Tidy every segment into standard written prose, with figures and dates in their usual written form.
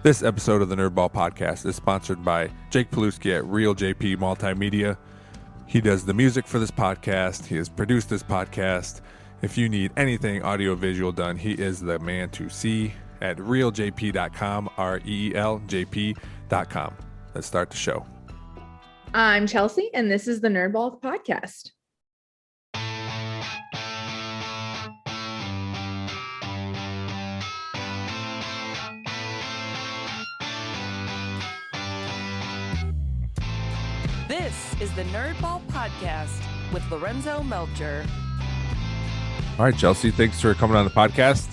This episode of the Nerdball Podcast is sponsored by Jake Paluski at Real JP Multimedia. He does the music for this podcast. He has produced this podcast. If you need anything audio-visual done, he is the man to see at realjp.com, REELJP.com. Let's start the show. I'm Chelsea, and this is the Nerdball Podcast. This is the Nerdball Podcast with Lorenzo Melcher. All right, Chelsea, thanks for coming on the podcast.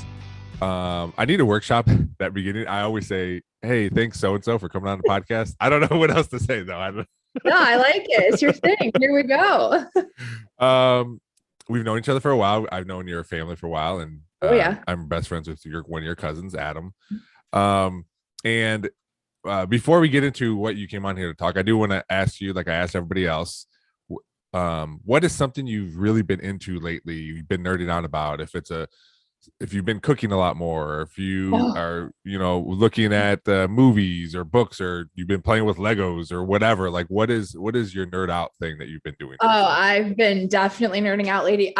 I need a workshop that beginning. I always say, hey, thanks so-and-so for coming on the podcast. I don't know what else to say, though. No, I like it. It's your thing. Here we go. We've known each other for a while. I've known your family for a while, and I'm best friends with one of your cousins, Adam. And before we get into what you came on here to talk, I do want to ask you, like I asked everybody else, what is something you've really been into lately? You've been nerding out about, if you've been cooking a lot more, or if you are, looking at movies or books, or you've been playing with Legos or whatever. Like, what is your nerd out thing that you've been doing? I've been definitely nerding out lately.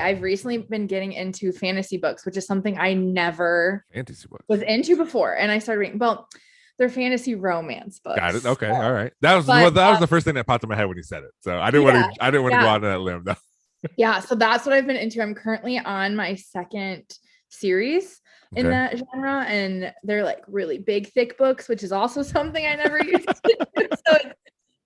I've recently been getting into fantasy books, which is something I never was into before. And I started reading, they're fantasy romance books. Got it. Okay. All right. That was the first thing that popped in my head when you said it. So I didn't want to go out on that limb though. Yeah, so that's what I've been into. I'm currently on my second series in that genre, and they're like really big, thick books, which is also something I never used to do. So it's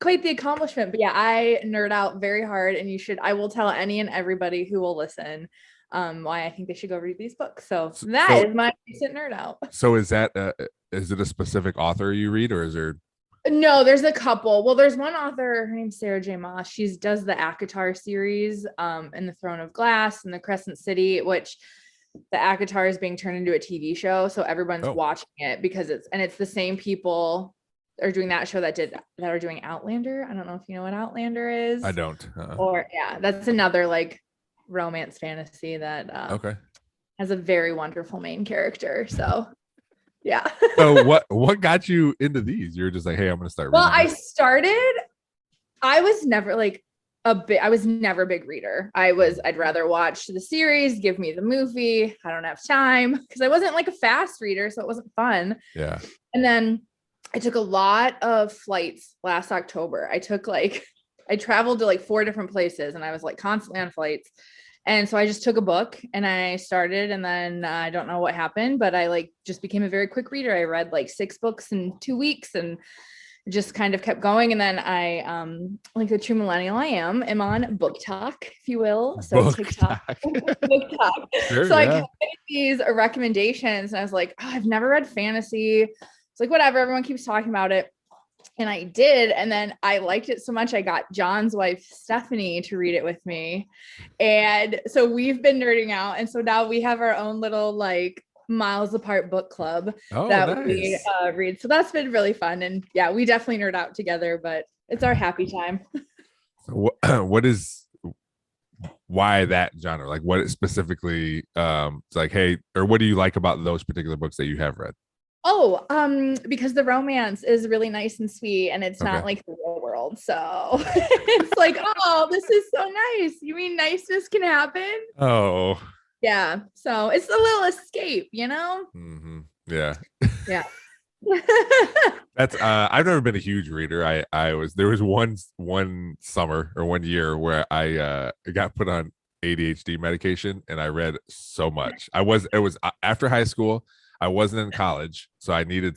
quite the accomplishment. But yeah, I nerd out very hard, and I will tell any and everybody who will listen why I think they should go read these books. So that is my recent nerd out. So is it a specific author you read, or is there? No, there's a couple. Well, there's one author, her name's Sarah J. Maas. She does the ACOTAR series, and the Throne of Glass and the Crescent City, which the ACOTAR is being turned into a TV show. So everyone's watching it because it's the same people are doing that show that are doing Outlander. I don't know if you know what Outlander is. I don't. That's another like romance fantasy that has a very wonderful main character. So yeah. So what got you into these? You're just like, hey, I'm gonna start reading. I was never like I was never a big reader. I'd rather watch the series, give me the movie. I don't have time because I wasn't like a fast reader, so it wasn't fun. Yeah. And then I took a lot of flights last October. I traveled to like 4 different places, and I was like constantly on flights. And so I just took a book and I started, and then I don't know what happened, but I just became a very quick reader. I read like 6 books in 2 weeks and just kind of kept going. And then I, like the true millennial I am on Book Talk, if you will. So TikTok, Book Talk. Sure, so I kept getting these recommendations, and I was like, I've never read fantasy. It's like, whatever, everyone keeps talking about it. And I did. And then I liked it so much, I got John's wife, Stephanie, to read it with me. And so we've been nerding out. And so now we have our own little like miles apart book club we read. So that's been really fun. And yeah, we definitely nerd out together, but it's our happy time. So why that genre? Like what specifically, it's like, hey, or what do you like about those particular books that you have read? Because the romance is really nice and sweet, and it's not like the real world. So it's like, oh, this is so nice. You mean niceness can happen? Oh, yeah. So it's a little escape, you know? Mm-hmm. Yeah. Yeah. That's I've never been a huge reader. There was one summer or 1 year where I got put on ADHD medication, and I read so much. It was after high school. I wasn't in college, so I needed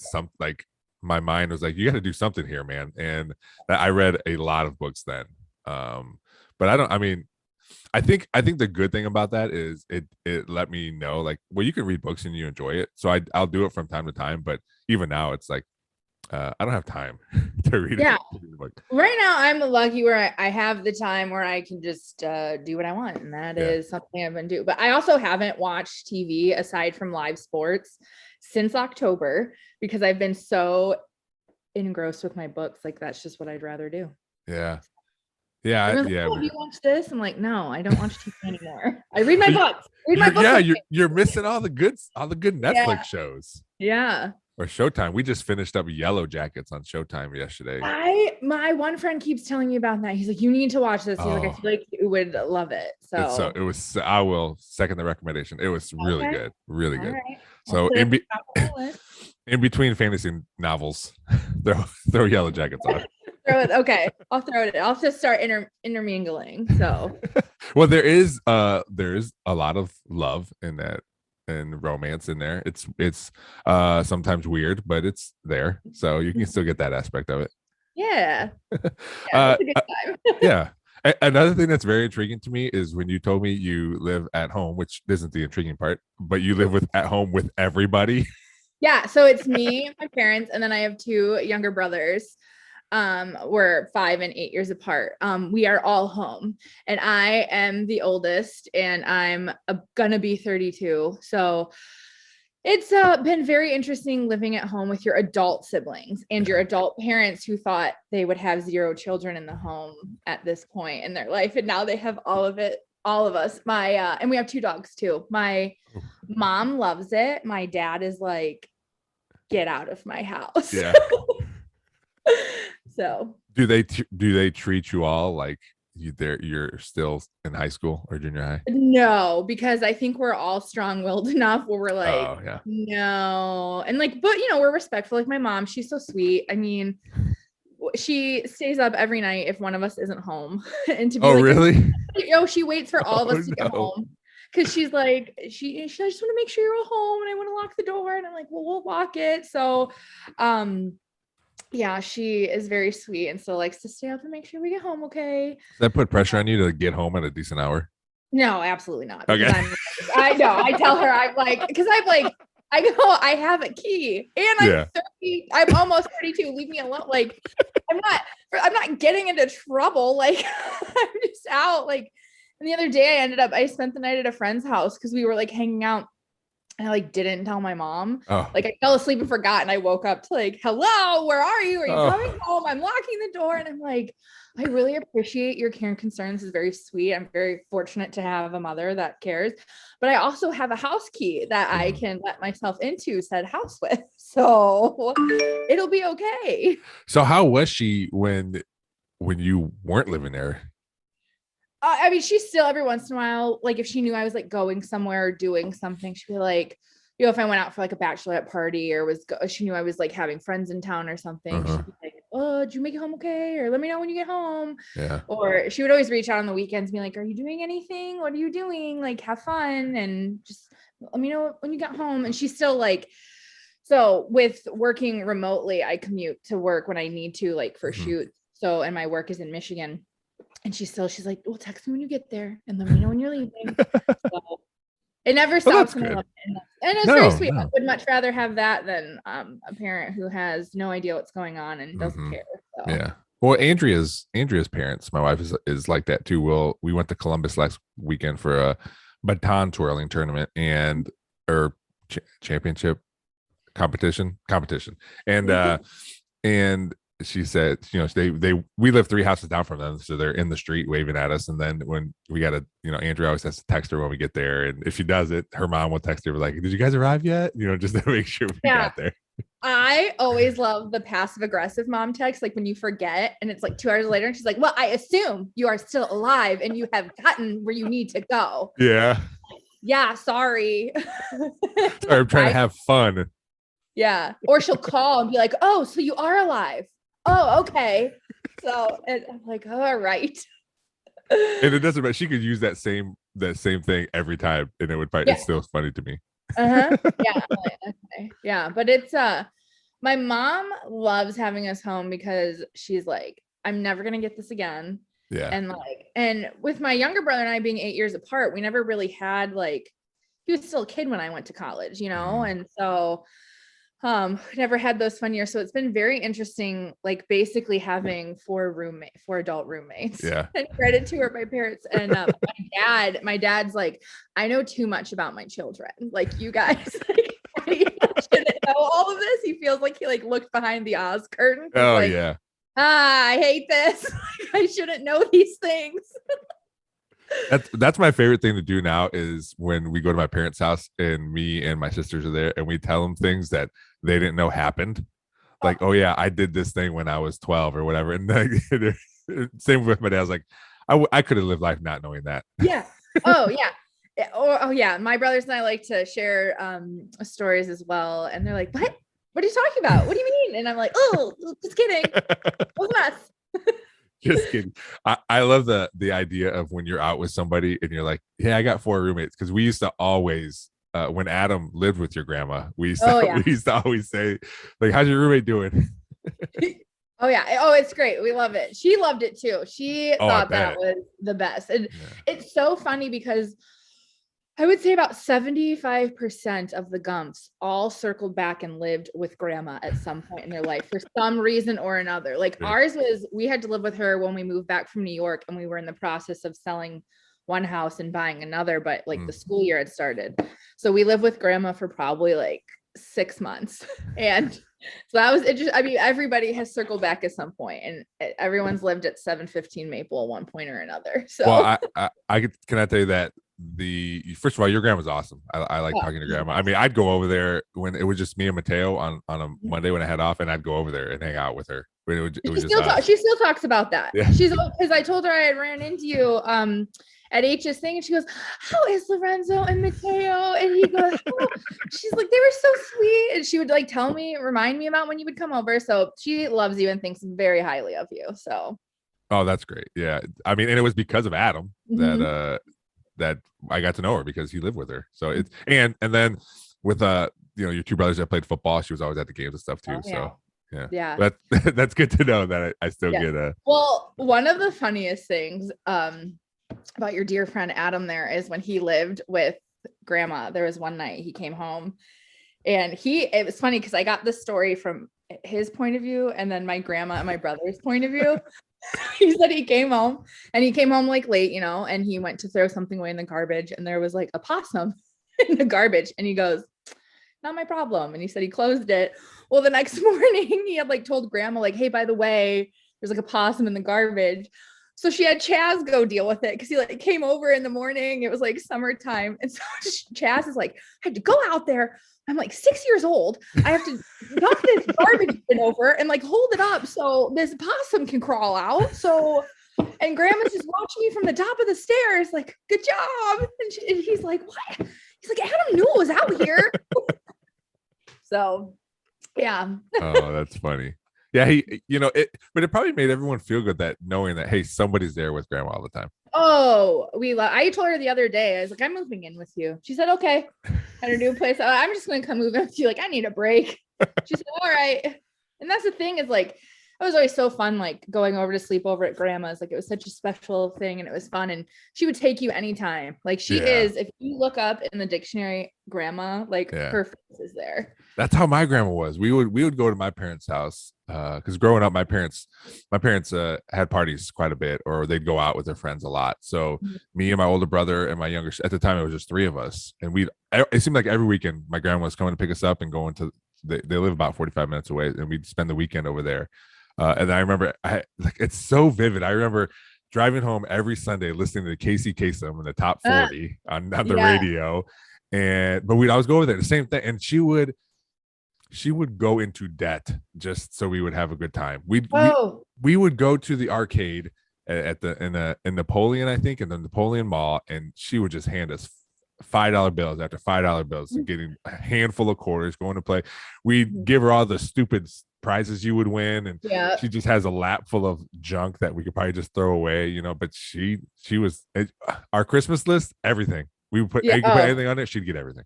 my mind was like, you got to do something here, man. And I read a lot of books then. But I think the good thing about that is it let me know like, well, you can read books and you enjoy it. So I'll do it from time to time, but even now it's like, I don't have time to read it. Right now I'm lucky where I have the time where I can just do what I want, and that is something I've been doing. But I also haven't watched TV aside from live sports since October because I've been so engrossed with my books. Like that's just what I'd rather do. Yeah. Like, oh, you watch this? I'm like, no, I don't watch TV anymore. I read my books. You're missing all the good Netflix shows. Yeah. Or Showtime. We just finished up Yellow Jackets on Showtime yesterday. My one friend keeps telling me about that. He's like, you need to watch this. He's like, I feel like you would love it. So it was. I will second the recommendation. It was really good, really All good. right. So in between fantasy novels, throw Yellow Jackets on. Okay, I'll throw it. I'll just start intermingling. So, well, there is a lot of love in that and romance in there. It's sometimes weird, but it's there, so you can still get that aspect of it. Yeah, it's a good time. Yeah. Another thing that's very intriguing to me is when you told me you live at home, which isn't the intriguing part, but you live at home with everybody. Yeah, so it's me, my parents, and then I have two younger brothers. We're 5 and 8 years apart. We are all home, and I am the oldest, and I'm gonna be 32. So it's been very interesting living at home with your adult siblings and your adult parents who thought they would have 0 children in the home at this point in their life, and now they have all of it. All of us. And we have 2 dogs too. My mom loves it. My dad is like, get out of my house. Yeah. So do they treat you all like you're still in high school or junior high? No, because I think we're all strong-willed enough where we're like, oh, yeah. No. And like, but we're respectful. Like my mom, she's so sweet. I mean, she stays up every night if one of us isn't home. And to be really? She waits for all of us to get home. Cause she's like, I just want to make sure you're all home and I want to lock the door. And I'm like, well, we'll lock it. So yeah, she is very sweet and still likes to stay up and make sure we get home okay. Does that put pressure on you to get home at a decent hour? No, absolutely not. Okay. I know. I tell her I'm like, because I go, I have a key and I'm 30. I'm almost 32. Leave me alone. Like I'm not getting into trouble. Like I'm just out. Like, and the other day I spent the night at a friend's house because we were like hanging out. And I didn't tell my mom. Like I fell asleep and forgot, and I woke up to like, hello, where are you? Are you coming home? I'm locking the door, and I'm like, I really appreciate your care and concerns. It's very sweet. I'm very fortunate to have a mother that cares, but I also have a house key that I can let myself into said house with, so it'll be okay. So how was she when you weren't living there? I mean, she's still every once in a while, like if she knew I was like going somewhere or doing something, she'd be like, if I went out for like a bachelorette party or she knew I was like having friends in town or something, she'd be like, oh, did you make it home okay? Or let me know when you get home. Yeah. Or she would always reach out on the weekends and be like, are you doing anything? What are you doing? Like, have fun and just let me know when you get home. And she's still like, so with working remotely, I commute to work when I need to, like for shoots. So, and my work is in Michigan. And she's like, well, text me when you get there and let me know when you're leaving. So it never stops. And it's very sweet. I would much rather have that than a parent who has no idea what's going on and doesn't care. So. Yeah. Well, Andrea's parents, my wife is like that too. We went to Columbus last weekend for a baton twirling tournament or championship competition. And and she said, we live 3 houses down from them, so they're in the street waving at us. And then when we got Andrea always has to text her when we get there, and if she does it, her mom will text her like, "Did you guys arrive yet?" Just to make sure we got there. I always love the passive aggressive mom text, like when you forget and it's like 2 hours later, and she's like, "Well, I assume you are still alive and you have gotten where you need to go." Yeah. Yeah. Sorry. Sorry, I'm trying to have fun. Yeah. Or she'll call and be like, "Oh, so you are alive." Oh, okay. So I'm like, oh, all right. And it doesn't matter. She could use that same thing every time, and it would probably it's still funny to me. Yeah. Okay. Yeah, but it's my mom loves having us home because she's like, I'm never gonna get this again. Yeah. And with my younger brother and I being 8 years apart, we never really had he was still a kid when I went to college, and so never had those fun years. So it's been very interesting, basically having 4 adult roommates. Yeah. And credit to my parents. And my dad's like, I know too much about my children. Like you guys, I shouldn't know all of this. He feels like he looked behind the Oz curtain. Oh yeah. I hate this. I shouldn't know these things. That's my favorite thing to do now is when we go to my parents' house and me and my sisters are there and we tell them things that they didn't know happened. Like, oh yeah, I did this thing when I was 12 or whatever. And then, same with my dad. I was like, I could have lived life not knowing that. Yeah. Oh yeah. Oh yeah. My brothers and I like to share stories as well. And they're like, what are you talking about? What do you mean? And I'm like, oh, just kidding. What's that? Just kidding. I love the idea of when you're out with somebody and you're like, yeah, I got 4 roommates. Because we used to always, when Adam lived with your grandma, we used to always say, like, how's your roommate doing? Oh yeah. Oh, it's great. We love it. She loved it too. She thought that was the best. And it's so funny because I would say about 75% of the Gumps all circled back and lived with grandma at some point in their life for some reason or another. Like ours was, we had to live with her when we moved back from New York, and we were in the process of selling one house and buying another, but like the school year had started. So we lived with grandma for probably like 6 months. And so that was it. Just, I mean, everybody has circled back at some point, and everyone's lived at 715 Maple at one point or another. So well, I can I tell you that first of all, your grandma's awesome. I like talking to grandma. I mean, I'd go over there when it was just me and Mateo on a Monday when I had off, and I'd go over there and hang out with her. She still talks about that. Yeah. She's, because I told her I had ran into you at H's thing, and she goes, how is Lorenzo and Mateo? And he goes, oh. She's like, they were so sweet. And she would like remind me about when you would come over. So she loves you and thinks very highly of you. So oh, that's great. Yeah. I mean, and it was because of Adam that I got to know her, because he lived with her. So it's and then with your 2 brothers that played football, she was always at the games and stuff too. So yeah. That's good to know that I still get a well, one of the funniest things about your dear friend Adam there is when he lived with grandma. There was one night he came home, and it was funny because I got the story from his point of view and then my grandma and my brother's point of view. He said he came home like late, and he went to throw something away in the garbage, and there was like a possum in the garbage, and he goes, not my problem. And he said he closed it. Well, the next morning he had like told grandma like, hey, by the way, there's like a possum in the garbage. So she had Chaz go deal with it, because he like came over in the morning. It was like summertime. And so Chaz is like, I had to go out there. I'm like 6 years old. I have to knock this garbage bin over and like hold it up so this possum can crawl out. So, and grandma's just watching me from the top of the stairs, like, good job. And he's like, what? He's like, Adam knew it was out here. So, yeah. Oh, that's funny. Yeah, but it probably made everyone feel good that knowing that, hey, somebody's there with grandma all the time. Oh, I told her the other day, I was like, I'm moving in with you. She said, okay. At her new place, I'm just going to come move in with you. Like, I need a break. She said, all right. And that's the thing, is like, it was always so fun, like going over to sleep over at grandma's. Like, it was such a special thing, and it was fun. And she would take you anytime. Like, she is, if you look up in the dictionary, grandma, like her face is there. That's how my grandma was. We would go to my parents' house, because growing up, my parents had parties quite a bit, or they'd go out with their friends a lot. So me and my older brother and my younger, at the time it was just 3 of us, and it seemed like every weekend my grandma was coming to pick us up and going to. They live about 45 minutes away, and we'd spend the weekend over there. And I remember, it's so vivid. I remember driving home every Sunday listening to Casey Kasem in the top 40 on the radio, but we'd always go over there. The same thing, and she would go into debt just so we would have a good time. We would go to the arcade in Napoleon, I think, in the Napoleon Mall, and she would just hand us $5 bills after $5 bills, getting a handful of quarters, going to play. We'd give her all the stupid prizes you would win, and she just has a lap full of junk that we could probably just throw away, but she was our Christmas list, everything we would put, put anything on it, she'd get everything.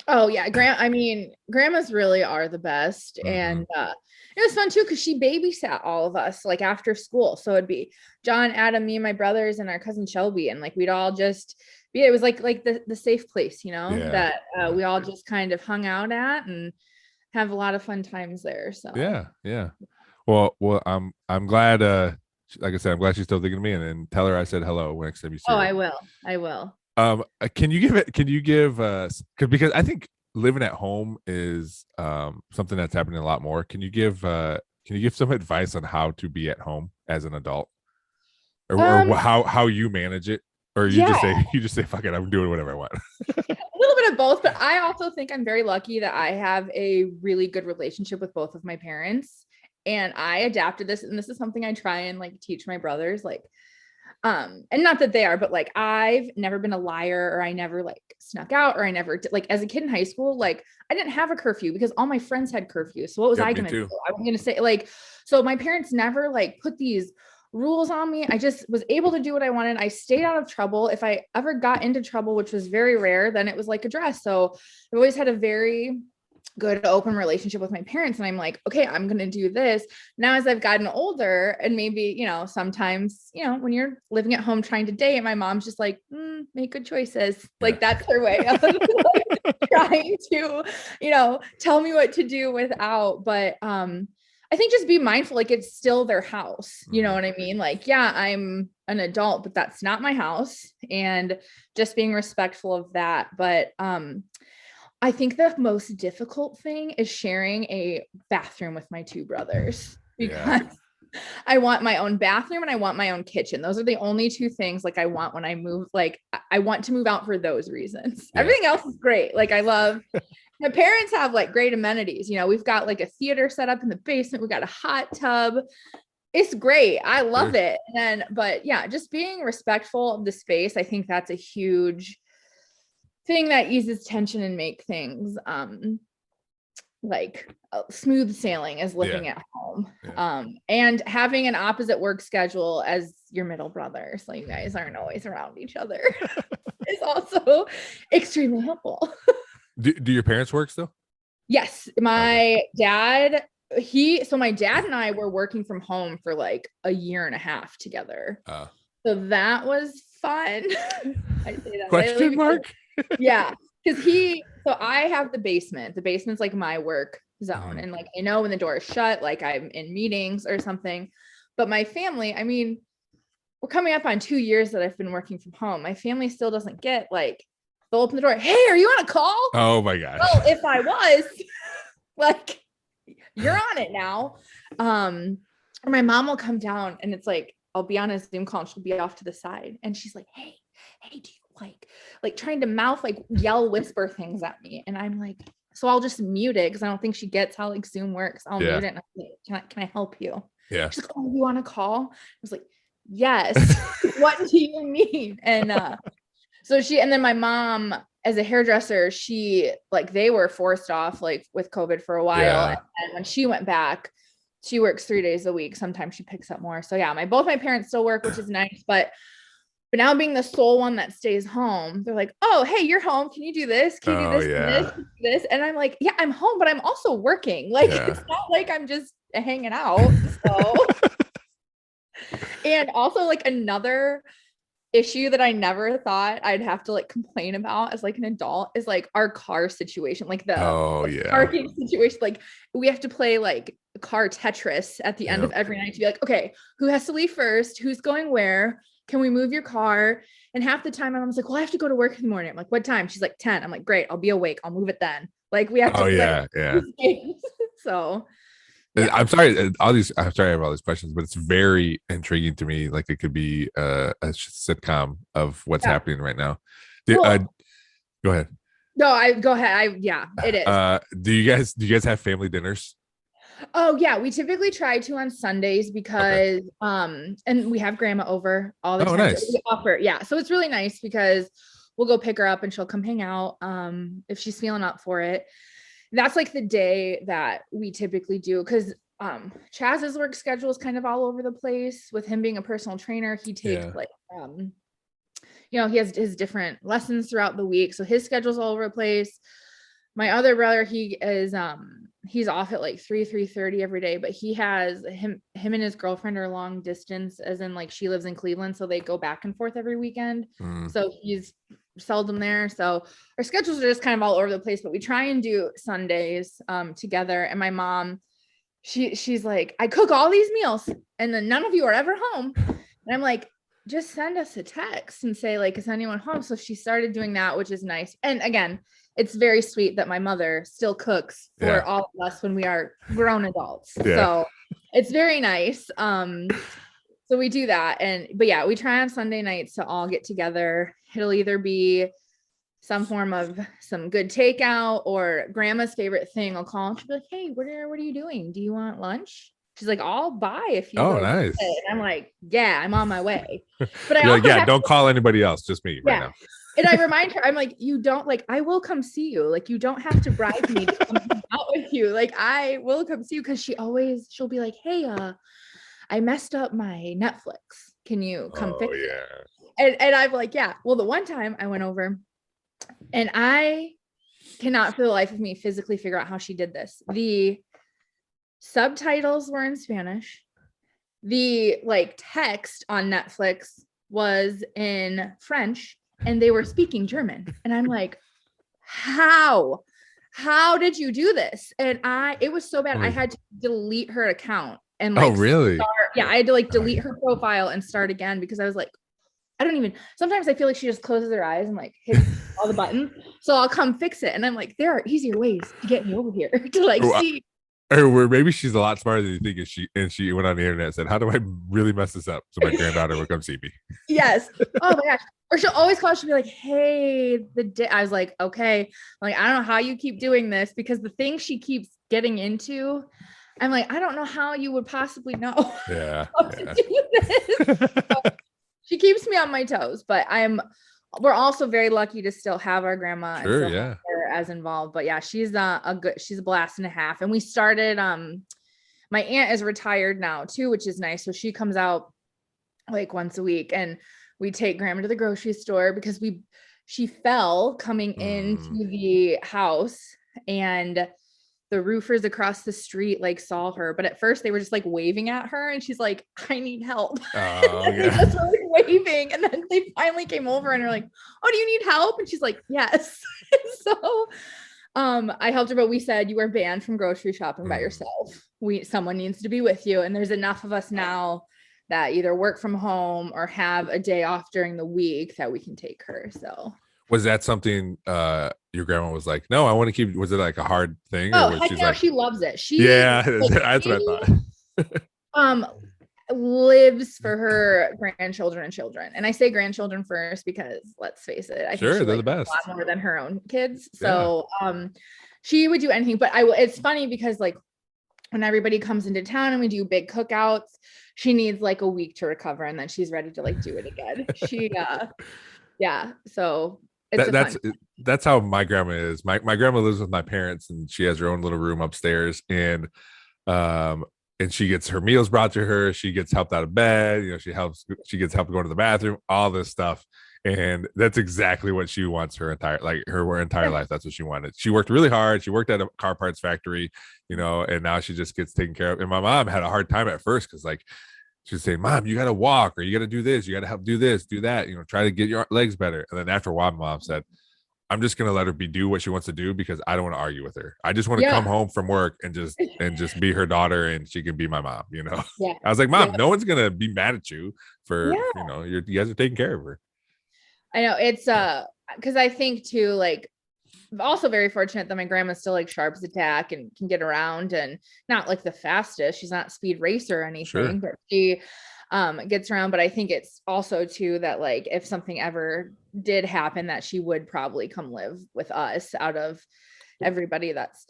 Oh yeah, grandmas really are the best. And it was fun too, because she babysat all of us like after school. So it'd be John, Adam, me, and my brothers, and our cousin Shelby, and like we'd all just be. It was like the safe place, that we all just kind of hung out at and have a lot of fun times there. So yeah. Well, I'm glad. Like I said, I'm glad she's still thinking of me, and tell her I said hello next time you see her. I will. Can you give because I think living at home is something that's happening a lot more. Can you give some advice on how to be at home as an adult, or how you manage it, or you just say fuck it, I'm doing whatever I want? A little bit bit of both, but I also think I'm very lucky that I have a really good relationship with both of my parents. And I adapted this. And this is something I try and like teach my brothers, like, and not that they are, but like I've never been a liar, or I never like snuck out, or I never like as a kid in high school, like I didn't have a curfew because all my friends had curfew. So what was I gonna do? I was gonna say like, so my parents never like put these rules on me. I just was able to do what I wanted. I stayed out of trouble. If I ever got into trouble, which was very rare, then it was like addressed. So I've always had a very good open relationship with my parents, and I'm like, okay, I'm going to do this. Now as I've gotten older, and maybe, you know, sometimes, you know, when you're living at home trying to date, my mom's just like, make good choices. Like that's her way of like, trying to, you know, tell me what to do without, but I think just be mindful, like it's still their house, you know what I mean? Like, yeah, I'm an adult, but that's not my house, and just being respectful of that. But I think the most difficult thing is sharing a bathroom with my two brothers, because I want my own bathroom and I want my own kitchen. Those are the only two things like I want when I move. Like I want to move out for those reasons. Everything else is great. Like I love my parents have like great amenities. You know, we've got like a theater set up in the basement. We got a hot tub. It's great. I love it. But yeah, just being respectful of the space. I think that's a huge thing that eases tension and make things like smooth sailing as living at home. And having an opposite work schedule as your middle brother, so you guys aren't always around each other, is also extremely helpful. Do your parents work still? Yes, my dad, my dad and I were working from home for like a year and a half together. So that was fun. I say that question mark. Yeah, because so I have the basement. The basement's like my work zone. And like I know when the door is shut, like I'm in meetings or something. But my family, I mean, we're coming up on 2 years that I've been working from home. My family still doesn't get like, they'll open the door. Hey, are you on a call? Oh my gosh. Well, if I was, like, you're on it now. Or my mom will come down and it's like, I'll be on a Zoom call and she'll be off to the side. And she's like, hey, do you like trying to mouth, like yell, whisper things at me. And I'm like, so I'll just mute it because I don't think she gets how like Zoom works. I'll mute it and I'm like, can I help you? Yeah. She's like, oh, you want to call? I was like, yes. What do you mean? And and then my mom, as a hairdresser, she like, they were forced off like with COVID for a while. And when she went back, she works 3 days a week. Sometimes she picks up more. So yeah, both my parents still work, which is nice, but now being the sole one that stays home, they're like, oh, hey, you're home. Can you do this? Can you do this? And this? And I'm like, yeah, I'm home, but I'm also working. Like, it's not like I'm just hanging out. So, and also like another issue that I never thought I'd have to like complain about as like an adult is like our car situation, like the parking situation. Like we have to play like car Tetris at the end of every night to be like, okay, who has to leave first? Who's going where? Can we move your car? And half the time my mom's like, well, I have to go to work in the morning. I'm like, what time? She's like 10. I'm like, great, I'll be awake. I'll move it then. Like we have to play. So I'm sorry, I'm sorry I have all these questions, but it's very intriguing to me. Like it could be a sitcom of what's happening right now. Go ahead. No, go ahead. It is. Do you guys have family dinners? Oh yeah, we typically try to on Sundays because and we have grandma over all the time. Nice. We offer, so it's really nice because we'll go pick her up and she'll come hang out if she's feeling up for it. That's like the day that we typically do, because Chaz's work schedule is kind of all over the place. With him being a personal trainer, he takes like he has his different lessons throughout the week, so his schedule's all over the place. My other brother, he is he's off at like 3:30 every day, but he has him and his girlfriend are long distance, as in like she lives in Cleveland, so they go back and forth every weekend. So he's seldom there. So our schedules are just kind of all over the place, but we try and do Sundays together. And my mom, she's like, I cook all these meals and then none of you are ever home. And I'm like, just send us a text and say like, is anyone home? So she started doing that, which is nice. And again, it's very sweet that my mother still cooks for all of us when we are grown adults. So it's very nice. So we do that. But we try on Sunday nights to all get together. It'll either be some form of some good takeout, or grandma's favorite thing. I'll call and she'll be like, hey, what are you doing? Do you want lunch? She's like, I'll buy if you Oh, go get nice. it. And I'm like, yeah, I'm on my way. But I You're also like, yeah, have don't call anybody else, just me right now. And I remind her, I'm like, you don't like, I will come see you. Like, you don't have to bribe me to come out with you. Like, I will come see you. Cause she'll be like, hey, I messed up my Netflix. Can you come fix it? And I'm like, yeah. Well, the one time I went over and I cannot for the life of me physically figure out how she did this. The subtitles were in Spanish. The like text on Netflix was in French. And they were speaking German. And I'm like, how did you do this? And it was so bad. I had to delete her account and like, really? I had to like delete her profile and start again because I was like, sometimes I feel like she just closes her eyes and like hits all the buttons. So I'll come fix it. And I'm like, there are easier ways to get me over here to like see. Or maybe she's a lot smarter than you think, and she went on the internet and said, how do I really mess this up so my granddaughter will come see me? Yes. Oh my gosh. Or she'll always call, she'll be like, hey, I was like, okay. I'm like, I don't know how you keep doing this, because the thing she keeps getting into, I'm like, I don't know how you would possibly know how to do this. So she keeps me on my toes, but we're also very lucky to still have our grandma and still have her as involved. But yeah, she's she's a blast and a half. And we started, my aunt is retired now too, which is nice. So she comes out like once a week, and we take grandma to the grocery store because she fell coming into the house, and the roofers across the street like saw her, but at first they were just like waving at her, and she's like, I need help. They just were like waving, and then they finally came over and are like, oh, do you need help? And she's like, yes. So I helped her, but we said, you are banned from grocery shopping by yourself. Someone needs to be with you. And there's enough of us now that either work from home or have a day off during the week that we can take her. So was that something your grandma was like, no, I want to keep, was it like a hard thing? Oh, or was heck she's no, like, she loves it. That's what I thought. Lives for her grandchildren and children. And I say grandchildren first because let's face it, I think she they're likes the best. a lot more than her own kids. So she would do anything, but it's funny because like when everybody comes into town and we do big cookouts, she needs like a week to recover, and then she's ready to like do it again. So that's how my grandma is. My grandma lives with my parents, and she has her own little room upstairs, and she gets her meals brought to her. She gets helped out of bed. She gets help to go to the bathroom, all this stuff. And that's exactly what she wants her entire life. That's what she wanted. She worked really hard. She worked at a car parts factory, and now she just gets taken care of. And my mom had a hard time at first because like she was saying, Mom, you got to walk, or you got to do this. You got to help do this, do that, try to get your legs better. And then after a while, Mom said, I'm just going to let her do what she wants to do because I don't want to argue with her. I just want to come home from work and just be her daughter, and she can be my mom, I was like, Mom, no one's going to be mad at you for, you guys are taking care of her. I know it's because I think too, like, I'm also very fortunate that my grandma's still like sharp as a tack and can get around, and not like the fastest. She's not speed racer or anything, but she gets around. But I think it's also too that like if something ever did happen, that she would probably come live with us out of everybody that's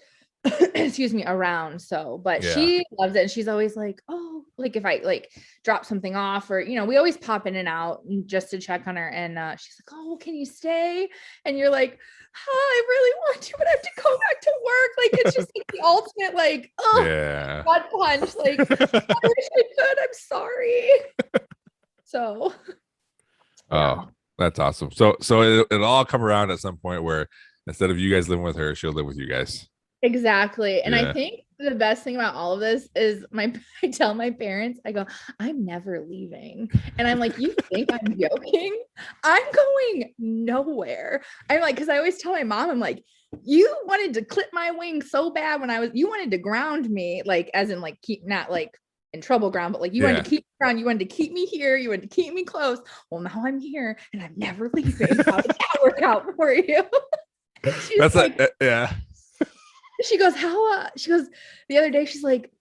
excuse me around. So but she loves it, and she's always like, oh, like if I like drop something off, or we always pop in and out just to check on her, and she's like, oh, can you stay? And you're like, oh, I really want to, but I have to go back to work. Like it's just like the ultimate like gut punch. Like I wish I could, I'm sorry. So that's awesome. So it'll all come around at some point where instead of you guys living with her, she'll live with you guys. Exactly. And I think the best thing about all of this is I tell my parents, I go, I'm never leaving. And I'm like, you think I'm joking? I'm going nowhere. I'm like, because I always tell my mom, I'm like, you wanted to clip my wing so bad you wanted to ground me, like as in like keep not like in trouble ground, but like you wanted to keep me ground, you wanted to keep me here, you wanted to keep me close. Well, now I'm here and I'm never leaving. How did that work out for you? That's like, she goes, she goes, the other day, she's like,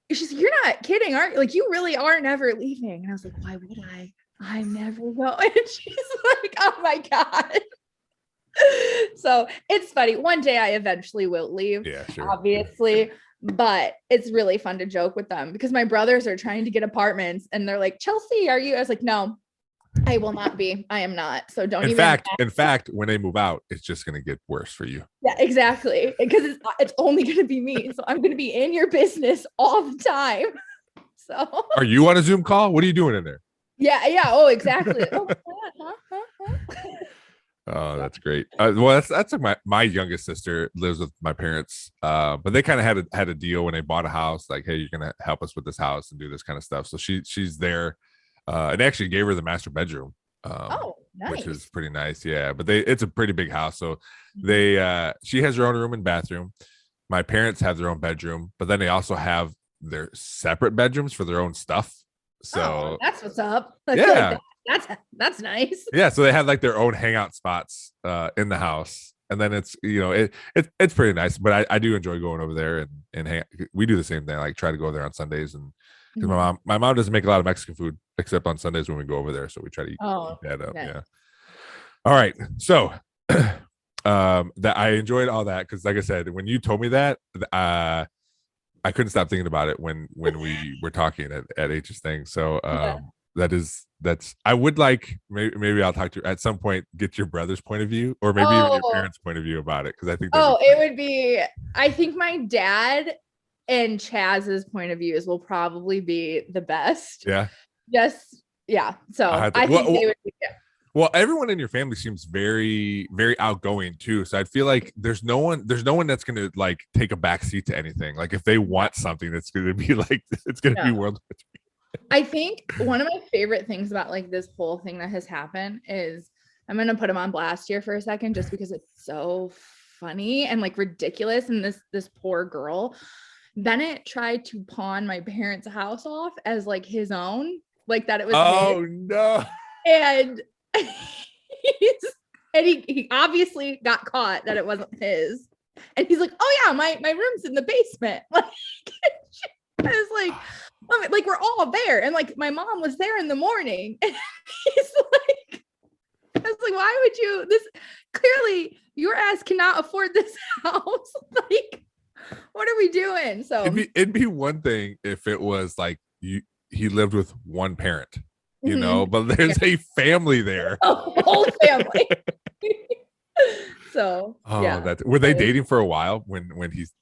you're not kidding, aren't you? Like, you really are never leaving. And I was like, why would I? I'm never going. And she's like, oh my God. So it's funny. One day I eventually will leave, Yeah, sure. obviously, but it's really fun to joke with them because my brothers are trying to get apartments and they're like, Chelsea, are you? I was like, no, I will not be. I am not. So don't even. In fact, when they move out, it's just going to get worse for you. Yeah, exactly. Because it's only going to be me. So I'm going to be in your business all the time. So are you on a Zoom call? What are you doing in there? Yeah. Oh, exactly. Oh, that's great. Well, that's like my youngest sister lives with my parents. But they kind of had a deal when they bought a house, like, hey, you're gonna help us with this house and do this kind of stuff. So she's there. And actually gave her the master bedroom. Nice. Which is pretty nice. Yeah, but it's a pretty big house. So she has her own room and bathroom. My parents have their own bedroom, but then they also have their separate bedrooms for their own stuff. So that's what's up. Yeah. That's nice. Yeah, so they had like their own hangout spots in the house, and then it's it's pretty nice. But I do enjoy going over there and hang. We do the same thing. I like try to go there on Sundays, and because my mom doesn't make a lot of Mexican food except on Sundays when we go over there, so we try to eat that up. Nice. Yeah. All right, so that I enjoyed all that because, like I said, when you told me that, I couldn't stop thinking about it when we were talking at H's thing. So that's I would like maybe I'll talk to you at some point, get your brother's point of view or maybe even your parents' point of view about it, because I think it would be, I think my dad and Chaz's point of views will probably be the best. Yeah. Yes. Yeah. So I think they would be. Yeah. Well, everyone in your family seems very, very outgoing too. So I feel like there's no one that's gonna like take a back seat to anything. Like if they want something, it's gonna be like be world. I think one of my favorite things about like this whole thing that has happened is I'm gonna put him on blast here for a second just because it's so funny and like ridiculous. And this poor girl, Bennett tried to pawn my parents' house off as like his own, like that it was his. No. And he obviously got caught that it wasn't his. And he's like, oh yeah, my room's in the basement. Like I was like we're all there. And like my mom was there in the morning. And he's like, I was like, why would you clearly your ass cannot afford this house. Like, what are we doing? So it'd be one thing if it was like he lived with one parent, you know, but there's a family there. A whole family. So were they dating for a while when he's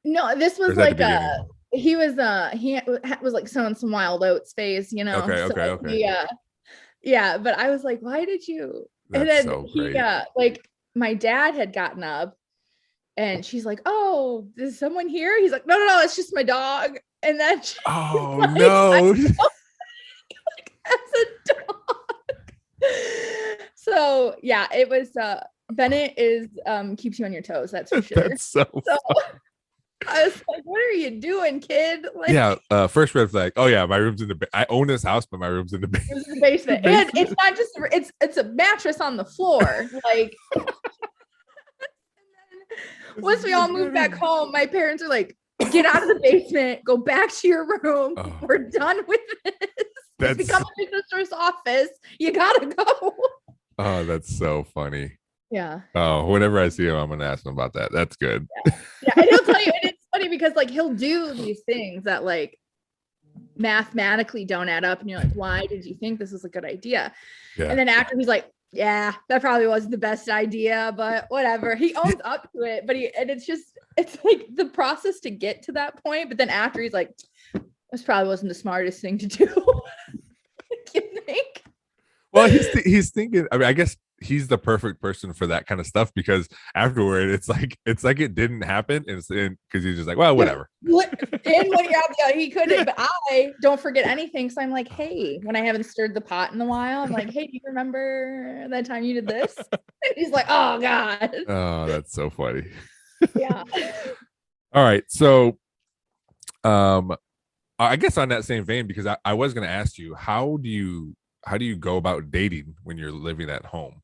no, this was like he was like sowing some wild oats phase, you know. Okay. Yeah, but I was like, why did you? That's and then so he like my dad had gotten up and she's like, oh, is someone here? He's like, no, it's just my dog. And then like, no. Like, as a dog. So yeah, it was Bennett is keeps you on your toes, that's for sure. That's so I was like, what are you doing, kid? Like, yeah, first red flag. Oh yeah, my room's in the I own this house, but my room's in the basement. It's in the basement. And it's not just it's a mattress on the floor. Like once we all moved back home, my parents are like, get out of the basement, go back to your room. We're done with this. It's become my sister's office. You gotta go. Oh, that's so funny. Yeah. Oh, whenever I see him, I'm gonna ask him about that. That's good. Yeah, and he'll tell you, and it's funny because like he'll do these things that like mathematically don't add up, and you're like, why did you think this was a good idea? Yeah. And then after he's like, yeah, that probably wasn't the best idea, but whatever. He owns up to it, but it's like the process to get to that point. But then after he's like, this probably wasn't the smartest thing to do. You think? Well, he's thinking. I mean, I guess he's the perfect person for that kind of stuff because afterward, it's like it didn't happen, and because he's just like, well, whatever. And when he couldn't, but I don't forget anything. So I'm like, hey, when I haven't stirred the pot in a while, I'm like, hey, do you remember that time you did this? And he's like, oh god. Oh, that's so funny. Yeah. All right, so, I guess on that same vein, because I was going to ask you, how do you go about dating when you're living at home?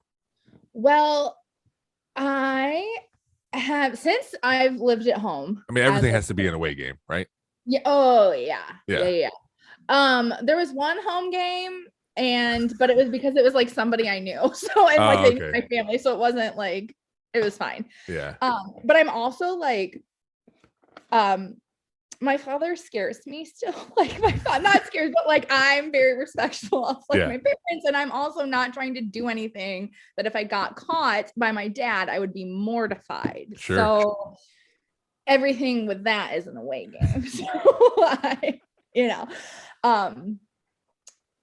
Well, I have, since I've lived at home. I mean, everything has to be an away game, right? Yeah. Oh, yeah. Yeah. There was one home game but it was because it was like somebody I knew. So, and like they knew okay. my family. So it wasn't like, it was fine. Yeah. But I'm also like, my father scares me still. Like my father, not scared, but like I'm very respectful of like my parents. And I'm also not trying to do anything that if I got caught by my dad, I would be mortified. Sure. So everything with that is an away game. So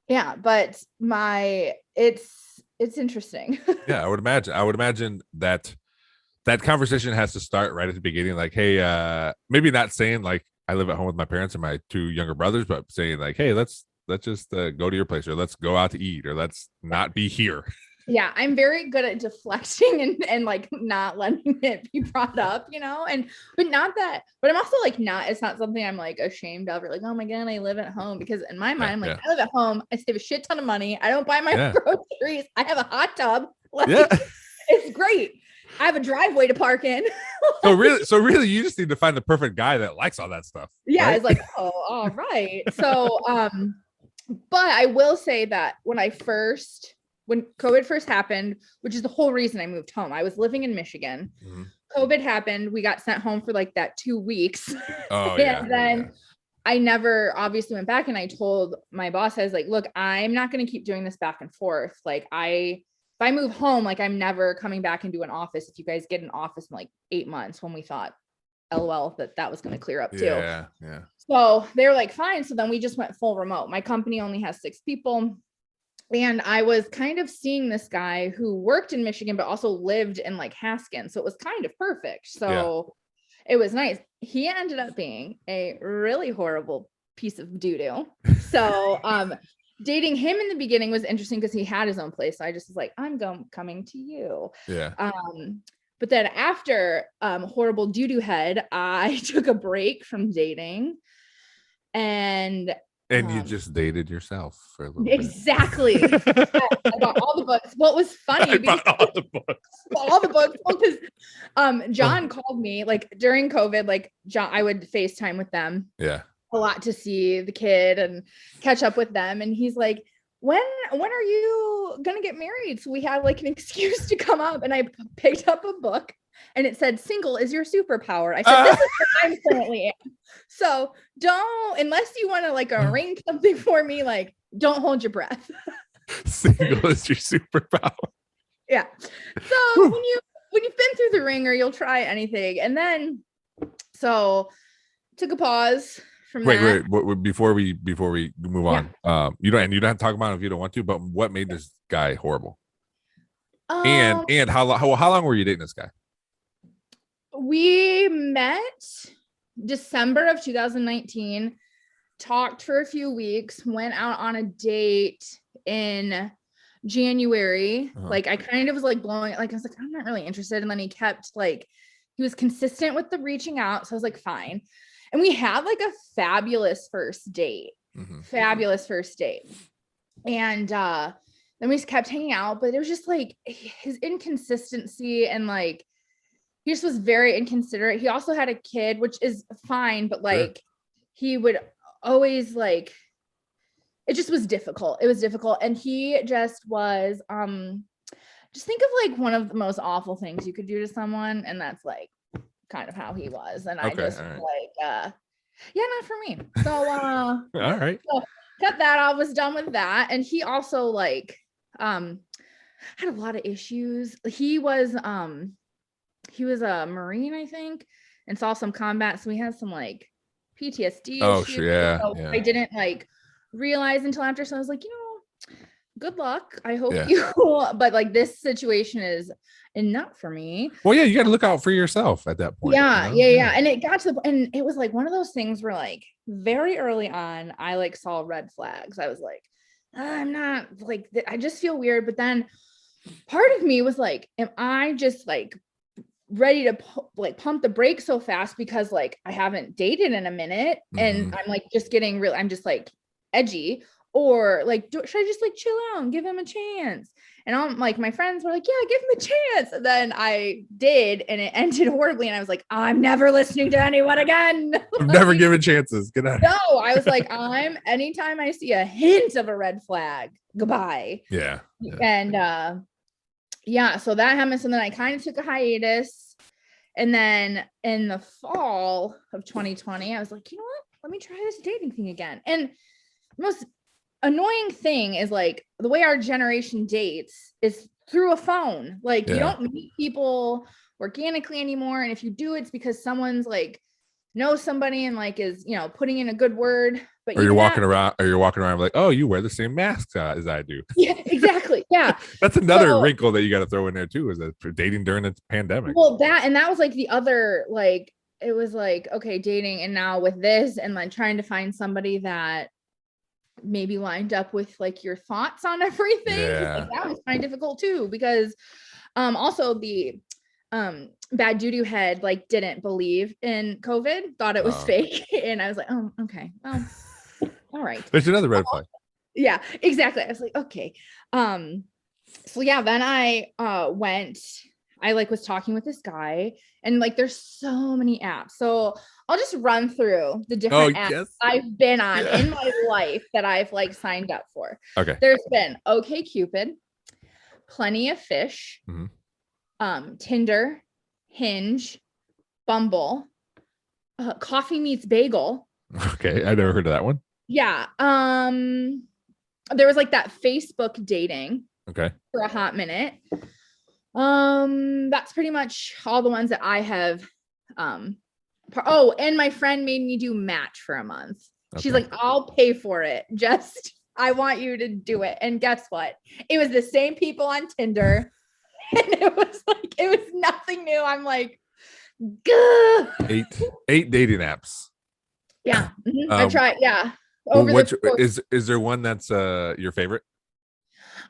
yeah, but it's interesting. Yeah, I would imagine that conversation has to start right at the beginning. Like, hey, maybe not saying like I live at home with my parents and my 2 younger brothers, but saying like, hey, let's just go to your place, or let's go out to eat, or let's not be here. Yeah, I'm very good at deflecting and like not letting it be brought up, but I'm also like it's not something I'm like ashamed of, or like, oh my God, I live at home, because in my mind, I'm like, I live at home, I save a shit ton of money, I don't buy my groceries, I have a hot tub, like it's great. I have a driveway to park in. So really, you just need to find the perfect guy that likes all that stuff. Yeah, right? It's like, oh, all right. So, but I will say that when COVID first happened, which is the whole reason I moved home, I was living in Michigan. Mm-hmm. COVID happened. We got sent home for like that 2 weeks. Oh, and then I never obviously went back, and I told my boss, I was like, look, I'm not going to keep doing this back and forth. Like if I move home, like I'm never coming back into an office. If you guys get an office in like 8 months, when we thought, LOL, that was going to clear up too. Yeah. So they were like, fine. So then we just went full remote. My company only has 6 people. And I was kind of seeing this guy who worked in Michigan, but also lived in like Haskins. So it was kind of perfect. So it was nice. He ended up being a really horrible piece of doo-doo. So, dating him in the beginning was interesting because he had his own place. So I just was like, I'm coming to you. Yeah. But then after horrible doo-doo head, I took a break from dating, and you just dated yourself for a little bit. Exactly. I bought all the books. Well, it was funny. I bought all the books. All the books. Because John called me like during COVID. Like John, I would FaceTime with them. Yeah. A lot to see the kid and catch up with them. And he's like, when are you gonna get married? So we had like an excuse to come up, and I picked up a book, and it said, single is your superpower. I said, this is where I'm currently at. So don't, unless you want to like arrange something for me, like don't hold your breath. Single is your superpower. Yeah. So when you've been through the ringer, you'll try anything. And then, so took a pause from that. Wait, before we move on, you don't have to talk about it if you don't want to, but what made this guy horrible? And how long were you dating this guy? We met December of 2019, talked for a few weeks, went out on a date in January. Like I kind of was like blowing, like I was like, I'm not really interested. And then he kept like, he was consistent with the reaching out. So I was like, fine. And we had like a fabulous first date. And then we just kept hanging out, but it was just like his inconsistency, and like he just was very inconsiderate. He also had a kid, which is fine, but like he would always like, it just was difficult. It was difficult. And he just was, just think of like one of the most awful things you could do to someone. And that's like kind of how he was. And I just was like, not for me. So, all right. So cut that off, was done with that. And he also like, had a lot of issues. He was a Marine, I think, and saw some combat. So we had some like PTSD. Oh, issues. sure. Yeah. I didn't like realize until after. So I was like, good luck. I hope you, but like this situation is enough for me. Well, yeah, you got to look out for yourself at that point. Yeah. And it got to and it was like one of those things where like very early on, I like saw red flags. I was like, I'm not like, I just feel weird. But then part of me was like, am I just like ready to like pump the brakes so fast because like I haven't dated in a minute and I'm like just getting real, I'm just like edgy, Or like, should I just like chill out and give him a chance? And I'm like, my friends were like, yeah, give him a chance. And then I did, and it ended horribly. And I was like, I'm never listening to anyone again. I'm never giving chances. Good night. No, I was like, anytime I see a hint of a red flag, goodbye. Yeah. And yeah, so that happened. So then I kind of took a hiatus. And then in the fall of 2020, I was like, you know what? Let me try this dating thing again. And the most annoying thing is like the way our generation dates is through a phone. Like you don't meet people organically anymore. And if you do, it's because someone's like knows somebody and like is, you know, putting in a good word. But you're walking around like, oh, you wear the same mask as I do. Yeah, exactly. Yeah. That's another wrinkle that you got to throw in there too, is that for dating during the pandemic. Well, that was like the other, like, it was like, okay, dating. And now with this and like trying to find somebody that maybe lined up with like your thoughts on everything. Yeah. Like, that was kind of difficult too, because also the bad doo-doo head like didn't believe in COVID, thought it was fake. And I was like, oh, okay, well, all right. There's another red flag. Yeah, exactly. I was like, okay. So yeah, then I was talking with this guy, and like there's so many apps. So I'll just run through the different apps I've been on in my life that I've like signed up for. Okay. There's been OkCupid, Plenty of Fish, Tinder, Hinge, Bumble, Coffee Meets Bagel. Okay, I never heard of that one. Yeah. There was like that Facebook dating. Okay. For a hot minute. That's pretty much all the ones that I have. And my friend made me do Match for a month. Okay. She's like, I'll pay for it. Just, I want you to do it. And guess what? It was the same people on Tinder. And it was nothing new. I'm like, gah. Eight dating apps. Yeah. I tried. Yeah. Is there one that's your favorite?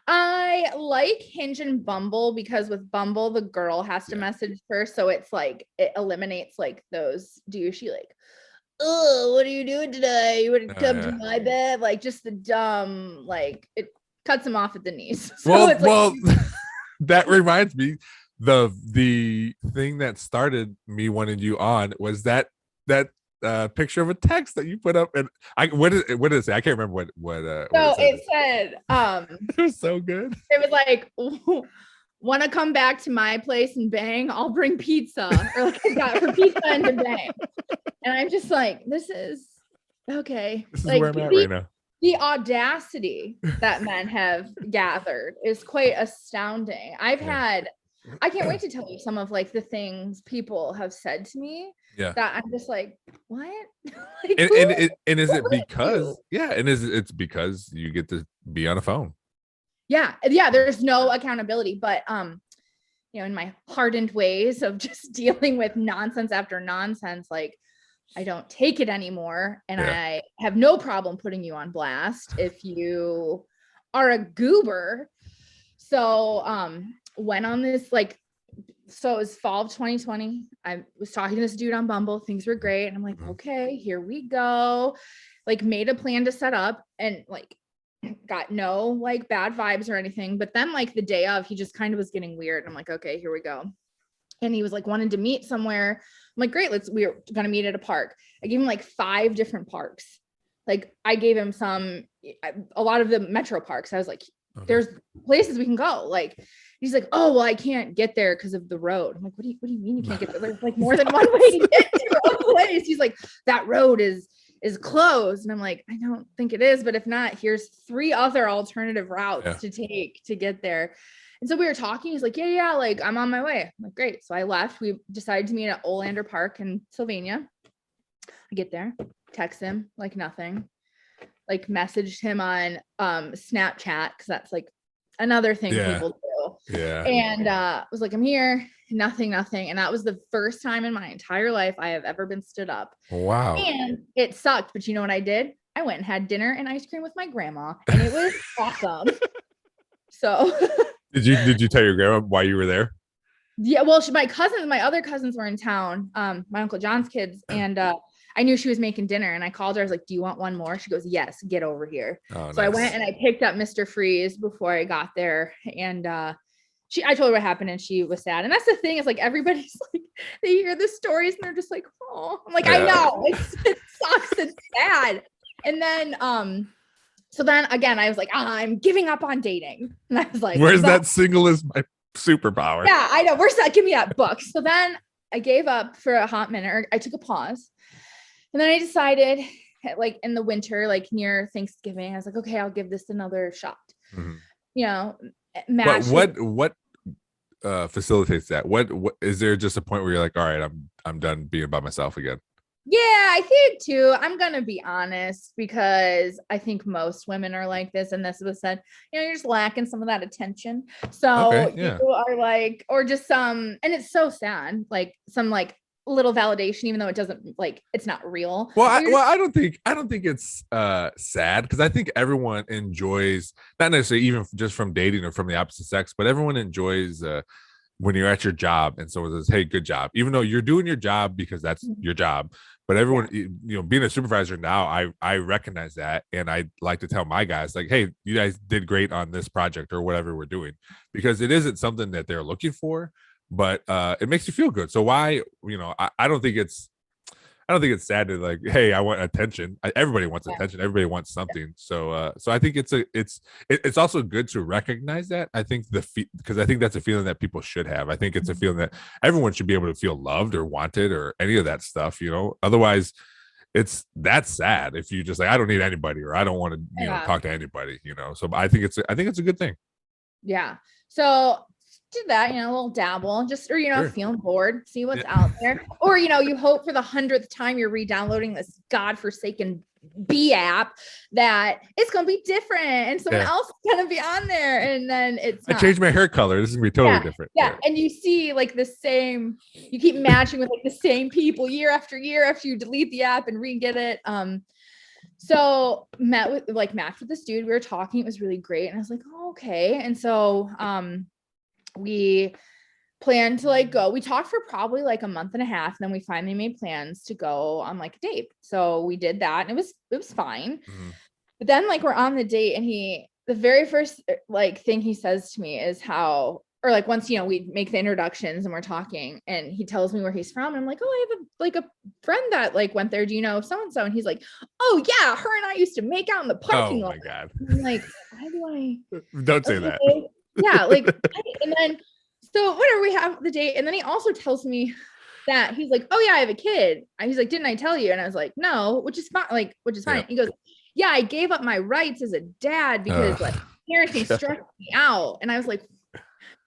I like Hinge and Bumble, because with Bumble the girl has to message first, so it's like it eliminates like those douchey like, oh, what are you doing today? You would come to my bed, like just the dumb, like it cuts them off at the knees. So that reminds me, the thing that started me wanting you on was that picture of a text that you put up, and what did it say? I can't remember what it said. It was so good. It was like, want to come back to my place and bang? I'll bring pizza, or like I got for pizza and to bang. And I'm just like, this is okay. This is like, where I'm at right now. The audacity that men have gathered is quite astounding. I can't wait to tell you some of like the things people have said to me. Yeah, that I'm just like, what? Like, and is it because it's because you get to be on a phone? Yeah, there's no accountability, but in my hardened ways of just dealing with nonsense after nonsense, like I don't take it anymore, and I have no problem putting you on blast if you are a goober. So went on this like. So it was fall of 2020. I was talking to this dude on Bumble. Things were great. And I'm like, okay, here we go. Like made a plan to set up, and like got no like bad vibes or anything. But then like the day of, he just kind of was getting weird. And I'm like, okay, here we go. And he was like wanting to meet somewhere. I'm like, great, we're going to meet at a park. I gave him like 5 different parks. Like I gave him a lot of the metro parks. I was like, there's places we can go. Like, he's like, oh, well, I can't get there because of the road. I'm like, what do you mean you can't get there? There's like more than one way to get to a place. He's like, that road is closed. And I'm like, I don't think it is, but if not, here's 3 other alternative routes to take to get there. And so we were talking. He's like, yeah, like I'm on my way. I'm like, great. So I left. We decided to meet at Olander Park in Sylvania. I get there, text him, like nothing. Like messaged him on Snapchat, because that's like another thing people do. Yeah. And was like, I'm here, nothing. And that was the first time in my entire life I have ever been stood up. Wow. And it sucked, but you know what I did? I went and had dinner and ice cream with my grandma, and it was awesome. So did you tell your grandma why you were there? Yeah, well, my other cousins were in town, my Uncle John's kids, and I knew she was making dinner and I called her. I was like, do you want one more? She goes, yes, get over here. Oh, so nice. I went and I picked up Mr. Freeze before I got there. And I told her what happened and she was sad. And that's the thing, is like, everybody's like, they hear the stories and they're just like, oh, I'm like, I know it sucks. It's sad. And then, so then again, I was like, I'm giving up on dating. And I was like, where's that single is my superpower? Yeah, I know. Where's that? Give me that book. So then I gave up for a hot minute, or I took a pause. And then I decided, like in the winter, like near Thanksgiving, I was like, okay, I'll give this another shot. Mm-hmm. You know, but what facilitates that? What is there just a point where you're like, all right, I'm done being by myself again? Yeah, I think too. I'm going to be honest, because I think most women are like this. And this was said, you're just lacking some of that attention. So you are like, or just some, and it's so sad, like some like little validation, even though it doesn't, like, it's not real. Well, I don't think it's sad, because I think everyone enjoys, not necessarily even just from dating or from the opposite sex, but everyone enjoys when you're at your job and someone says, hey, good job, even though you're doing your job because that's your job. But everyone, being a supervisor now, I recognize that. And I like to tell my guys, like, hey, you guys did great on this project or whatever we're doing, because it isn't something that they're looking for, but it makes you feel good. So why, I don't think it's sad to like, hey, I want attention. Everybody wants attention. Everybody wants something. So I think it's also good to recognize that. I think because I think that's a feeling that people should have. I think it's a feeling that everyone should be able to feel loved or wanted or any of that stuff, Otherwise that's sad if you just like, I don't need anybody, or I don't want to, talk to anybody, So I think it's a good thing. Yeah. So do that, a little dabble, just, or, sure, feeling bored, see what's out there. Or, you hope for the 100th time you're re-downloading this godforsaken B app that it's going to be different and someone else is going to be on there. And then I changed my hair color. This is going to be totally different. Yeah. And you see like you keep matching with like the same people year after year after you delete the app and re-get it. So matched with this dude, we were talking, it was really great. And I was like, oh, okay. And so, we planned to like go. We talked for probably like a month and a half. And then we finally made plans to go on like a date. So we did that and it was fine. Mm-hmm. But then like we're on the date and the very first like thing he says to me is how, or like once, we make the introductions and we're talking and he tells me where he's from. And I'm like, oh, I have a friend that like went there. Do you know so-and-so? And he's like, oh yeah, her and I used to make out in the parking lot. Oh my God. I'm like, why do I? Don't say that. Yeah, like, and then so whatever, we have the date, and then he also tells me that he's like, oh yeah, I have a kid. And he's like, didn't I tell you? And I was like, no, which is fine. Yeah. He goes, yeah, I gave up my rights as a dad because like parenting stressed me out. And I was like,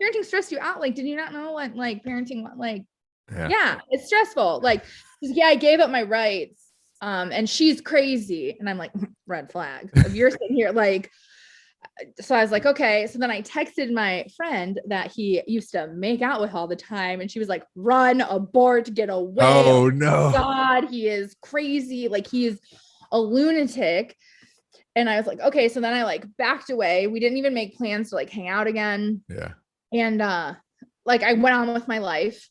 parenting stressed you out? Like, did you not know what like parenting like? Yeah, it's stressful. Like, yeah, I gave up my rights. And she's crazy. And I'm like, red flag. If you're sitting here like. So I was like, okay. So then I texted my friend that he used to make out with all the time. And she was like, run, abort, get away. Oh no. God, he is crazy. Like he is a lunatic. And I was like, okay. So then I like backed away. We didn't even make plans to like hang out again. Yeah. And like I went on with my life,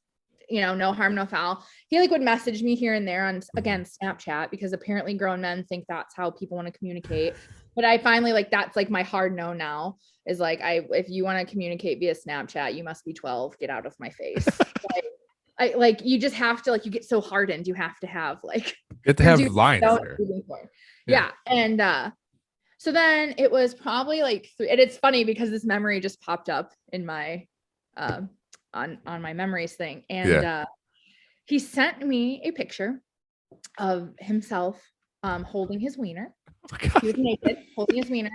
no harm, no foul. He like would message me here and there on, again, Snapchat, because apparently grown men think that's how people want to communicate. But I finally like, that's like my hard no now is like, if you want to communicate via Snapchat, you must be 12, get out of my face. You just have to like, you get so hardened. You have to have like, you have to have lines there. Yeah. And so then it was probably like 3, and it's funny because this memory just popped up in my, on my memories thing. And he sent me a picture of himself holding his wiener. Oh my God. He was naked, holding his wiener.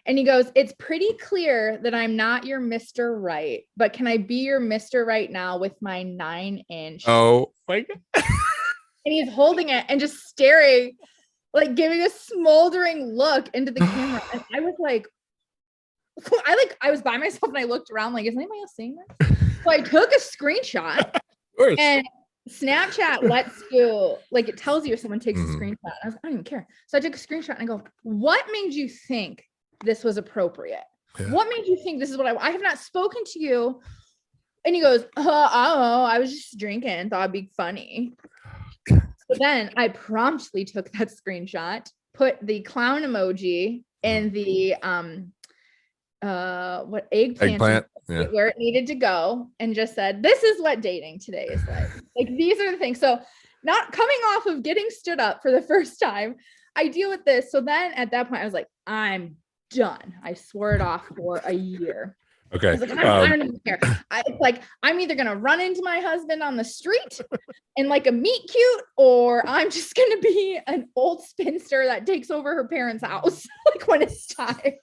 And he goes, it's pretty clear that I'm not your Mr. Right, but can I be your Mr. Right now with my 9-inch? Oh my God. And he's holding it and just staring, like giving a smoldering look into the camera. And I was like, I was by myself and I looked around like, is anybody else seeing this? So I took a screenshot and Snapchat lets you, like, it tells you if someone takes a screenshot. I was like, I don't even care. So I took a screenshot and I go, what made you think this was appropriate? Yeah. What made you think this is what I have not spoken to you? And he goes, I don't know. I was just drinking, thought it'd be funny. So then I promptly took that screenshot, put the clown emoji and the eggplant Yeah. where it needed to go, and just said, this is what dating today is like. Like, these are the things. So not coming off of getting stood up for the first time, I deal with this. So then at that point I was like, I'm done. I swore it off for a year. Okay. I was like, I don't even care. It's like, I'm either gonna run into my husband on the street in like a meet cute, or I'm just gonna be an old spinster that takes over her parents' house like when it's time.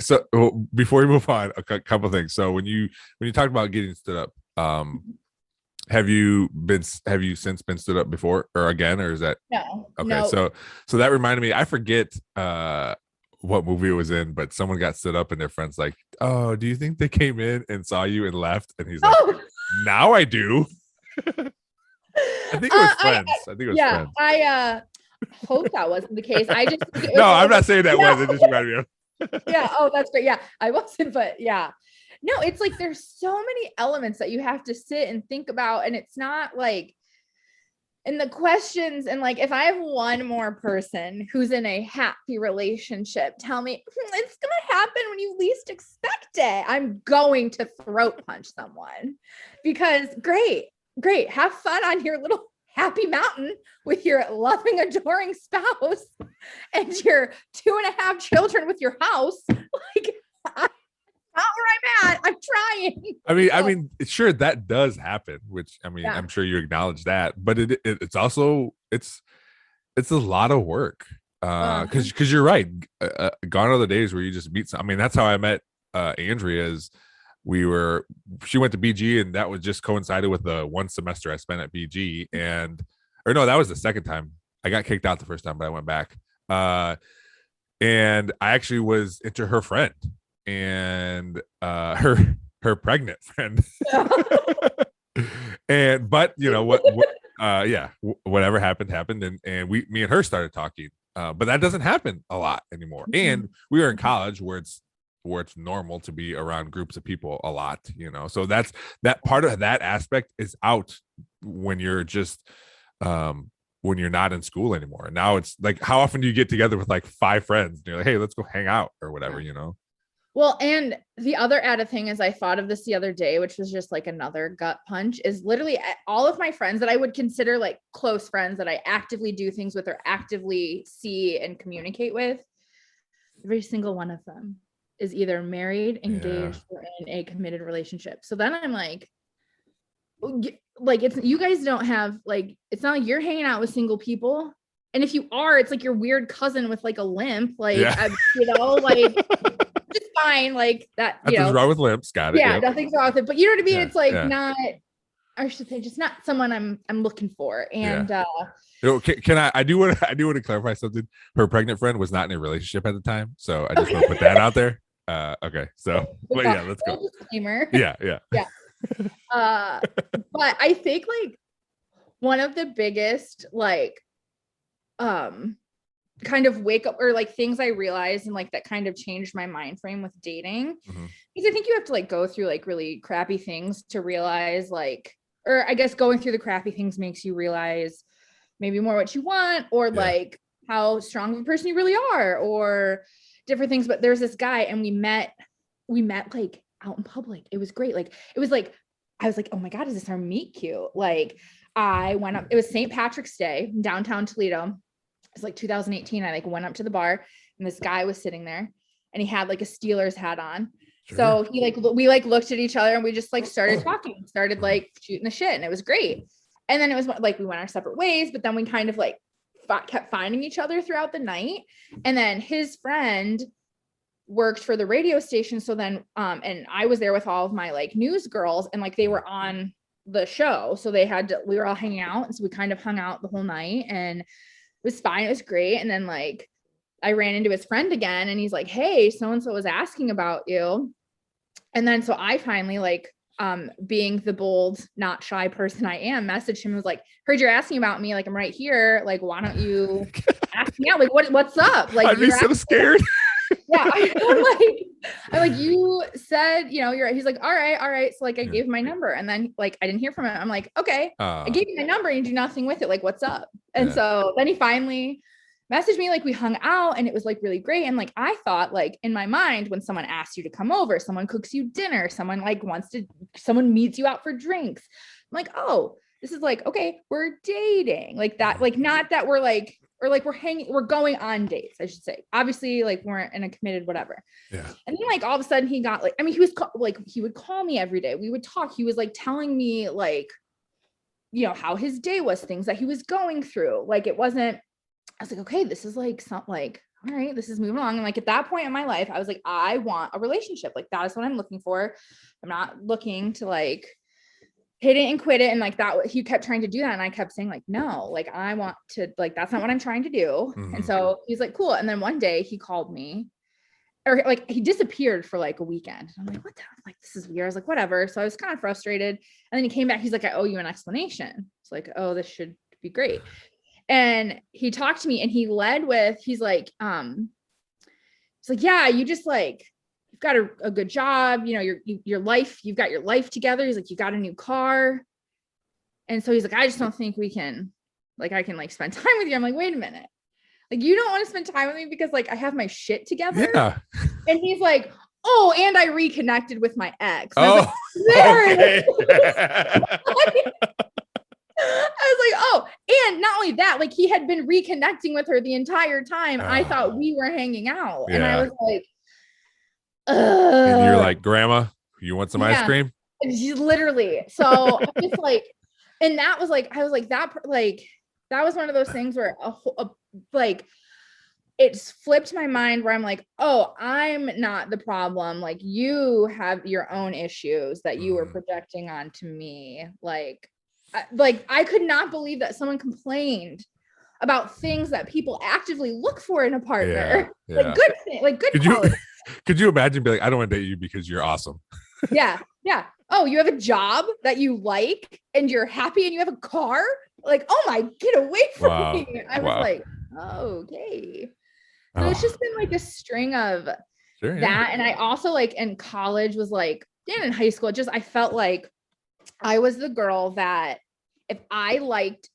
So before we move on, a couple things. So when you talked about getting stood up, have you since been stood up before or again, or is that no? Okay, no. So that reminded me, I forget what movie it was in, but someone got stood up and their friends like, oh, do you think they came in and saw you and left? And he's like, now I do. I think it was Friends. I think it was Friends. I hope that wasn't the case. I just no, I'm not saying that was. It just reminded me of. Yeah. Oh, that's great. Yeah, I wasn't, but yeah. No, it's like there's so many elements that you have to sit and think about, and it's not like in the questions, and like if I have one more person who's in a happy relationship tell me it's gonna happen when you least expect it, I'm going to throat punch someone, because great, have fun on your little happy mountain with your loving, adoring spouse and your 2.5 children with your house. Like, not where I'm at. I'm trying. I mean, sure, that does happen, which I mean, yeah. I'm sure you acknowledge that, but it's also it's a lot of work. Because you're right. Gone are the days where you just meet some. I mean, that's how I met Andrea. She went to BG, and that was just coincided with the one semester I spent at BG, or no, that was the second time. I got kicked out the first time, but I went back. And I actually was into her friend and her pregnant friend. But you know what whatever happened, and me and her started talking. But that doesn't happen a lot anymore. And we were in college where it's normal to be around groups of people a lot, you know. So that part of that aspect is out when you're just when you're not in school anymore. Now it's like, how often do you get together with like 5 friends and you're like, hey, let's go hang out or whatever, you know? Well, and the other added thing is, I thought of this the other day, which was just like another gut punch, is literally all of my friends that I would consider like close friends that I actively do things with or actively see and communicate with. Every single one of them is either married, engaged, or in a committed relationship. So then I'm like it's, you guys don't have like, it's not like you're hanging out with single people. And if you are, it's like your weird cousin with like a limp, like, you know, like just fine. Like that, nothing's wrong with limps. Got it. Yeah, nothing's wrong with it. But you know what I mean? It's like not, I should say, just not someone I'm looking for. And can I do want to clarify something. Her pregnant friend was not in a relationship at the time, so I just want to put that out there. Okay, so but yeah, let's go. Disclaimer. Yeah. But I think like one of the biggest like kind of wake up or like things I realized and like that kind of changed my mind frame with dating, because I think you have to like go through like really crappy things to realize like, or I guess going through the crappy things makes you realize maybe more what you want, or like how strong of a person you really are, or different things. But there's this guy, and we met like out in public. It was great. Like, it was like, I was like, oh my God, is this our meet cute? Like, I went up, it was St. Patrick's Day in downtown Toledo. It's like 2018. I like went up to the bar, and this guy was sitting there, and he had like a Steelers hat on. Sure. So he like, we like looked at each other, and we just like started talking, started like shooting the shit, and it was great. And then it was like, we went our separate ways, but then we kind of like kept finding each other throughout the night. And then his friend worked for the radio station. So then, and I was there with all of my like news girls, and like they were on the show. So we were all hanging out. And so we kind of hung out the whole night, and it was fine. It was great. And then like, I ran into his friend again, and he's like, hey, so-and-so was asking about you. And then, so I finally like, being the bold, not shy person I am, messaged him and was like, heard you're asking about me. Like, I'm right here. Like, why don't you ask me out? Like, what's up? Like, I'd be so scared. Yeah. I'm like, you said, he's like, all right. So like, I gave him my number, and then like, I didn't hear from him. I'm like, okay, I gave you my number and you do nothing with it. Like, what's up? And so then he finally messaged me, like we hung out, and it was like really great. And like, I thought, like, in my mind, when someone asks you to come over, someone cooks you dinner, someone like someone meets you out for drinks. I'm like, oh, this is like, okay, we're dating, like that, like, not that we're like, or like we're going on dates, I should say. Obviously, like, we're in a committed whatever. Yeah. And then like all of a sudden he got like, I mean, he would call me every day. We would talk. He was like telling me like, how his day was, things that he was going through. Like, it wasn't, I was like, okay, this is like something like, all right, this is moving along. And like, at that point in my life, I was like, I want a relationship. Like, that is what I'm looking for. I'm not looking to like hit it and quit it. And like that, he kept trying to do that. And I kept saying like, no, like, I want to, like, that's not what I'm trying to do. And so he's like, cool. And then one day he called me, or like he disappeared for like a weekend. I'm like, what the hell? Like, this is weird. I was like, whatever. So I was kind of frustrated. And then he came back. He's like, I owe you an explanation. It's like, oh, this should be great. And he talked to me, and he led with, he's like, yeah, you just like, you've got a good job, your life, you've got your life together. He's like, you got a new car. And so he's like, I just don't think we can, like, I can like spend time with you. I'm like, wait a minute. Like, you don't want to spend time with me because like I have my shit together. Yeah. And he's like, oh, and I reconnected with my ex. And Oh, okay. I was like, oh, and not only that, like, he had been reconnecting with her the entire time. I thought we were hanging out. And I was like, and you're like, Grandma, you want some ice cream? She's literally. So it's like, and that was like, I was like, that was one of those things where like, it's flipped my mind where I'm like, oh, I'm not the problem. Like, you have your own issues that you were projecting onto me. Like I could not believe that someone complained about things that people actively look for in a partner. Yeah. Like, good thing, like good quality. Could you imagine being like, I don't want to date you because you're awesome? Yeah. Oh, you have a job that you like and you're happy and you have a car? Like, oh my, get away from me. I was like, oh, okay. So it's just been like a string of that. And I also like in college was like, and in high school, I felt like I was the girl that if I liked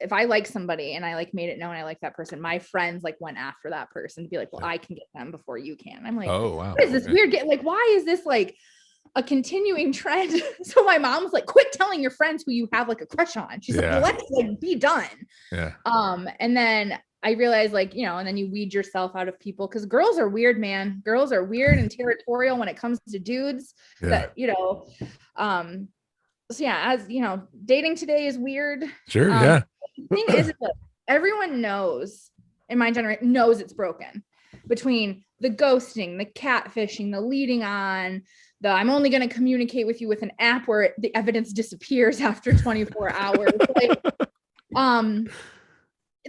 somebody and I like made it known I like that person, my friends like went after that person to be like, well, I can get them before you can. I'm like, oh wow, what is this weird? Like, why is this like a continuing trend? So my mom was like, quit telling your friends who you have like a crush on. She's like, well, let's like be done. Yeah. And then I realized like, and then you weed yourself out of people because girls are weird, man. Girls are weird and territorial when it comes to dudes. That so yeah, as dating today is weird. Sure. The thing is that everyone knows in my generation knows it's broken between the ghosting, the catfishing, the leading on, the I'm only going to communicate with you with an app where the evidence disappears after 24 hours.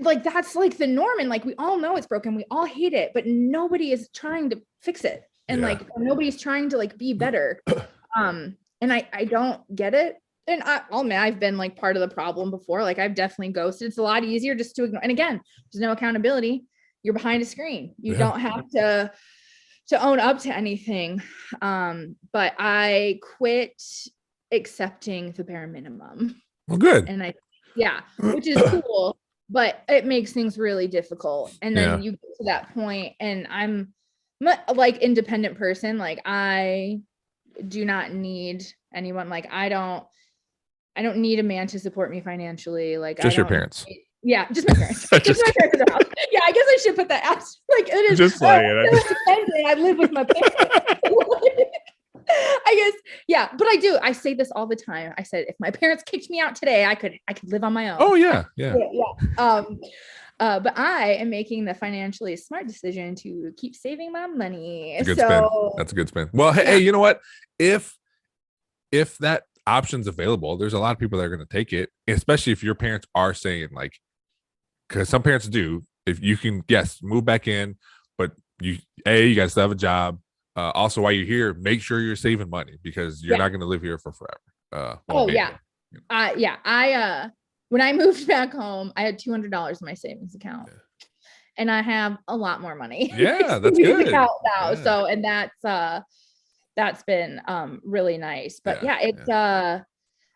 Like that's like the norm. And like, we all know it's broken. We all hate it, but nobody is trying to fix it. And like, nobody's trying to like be better. And I don't get it. And I'll admit I've been like part of the problem before. Like I've definitely ghosted. It's a lot easier just to ignore. And again, there's no accountability. You're behind a screen. You don't have to own up to anything. But I quit accepting the bare minimum. Well, good. And which is cool, but it makes things really difficult. And then you get to that point, and I'm like independent person. Like I do not need anyone. Like I don't need a man to support me financially. Like just your parents. Just my parents. just my parents in the house. Yeah, I guess I should put that out. Like it is just like I live with my parents. I guess, but I do. I say this all the time. I said if my parents kicked me out today, I could live on my own. Oh yeah. But I am making the financially smart decision to keep saving my money. That's a good spin. Well, hey, you know what? If that option's available, there's a lot of people that are going to take it, especially if your parents are saying like, because some parents do, if you can, move back in, but you got to still have a job. Also, while you're here, make sure you're saving money because you're not going to live here for forever. when I moved back home, I had $200 in my savings account. Yeah. And I have a lot more money. Yeah, that's good. Now. Yeah. So, and that's been really nice. But yeah, it's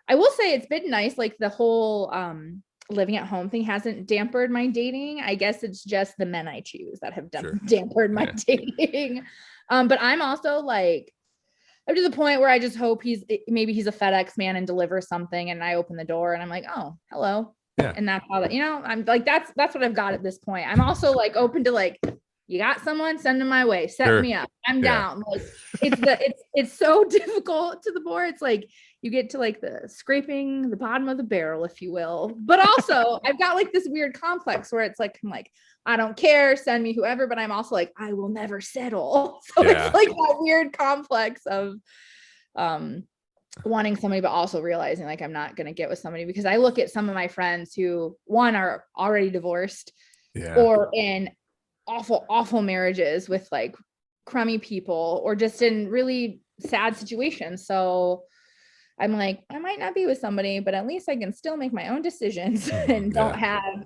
I will say it's been nice. Like the whole living at home thing hasn't dampered my dating. I guess it's just the men I choose that have dampered my dating. But I'm also like, I'm to the point where I just hope maybe he's a FedEx man and delivers something, and I open the door and I'm like, oh, hello. Yeah. And that's how I'm like, that's what I've got at this point. I'm also like open to like, you got someone, send them my way, set me up. I'm down. Like it's so difficult to the board. It's like you get to like the scraping the bottom of the barrel, if you will. But also I've got like this weird complex where it's like, I'm like, I don't care, send me whoever, but I'm also like, I will never settle. So it's like that weird complex of wanting somebody, but also realizing like I'm not going to get with somebody, because I look at some of my friends who are already divorced or in awful marriages with like crummy people, or just in really sad situations. So I'm like, I might not be with somebody, but at least I can still make my own decisions and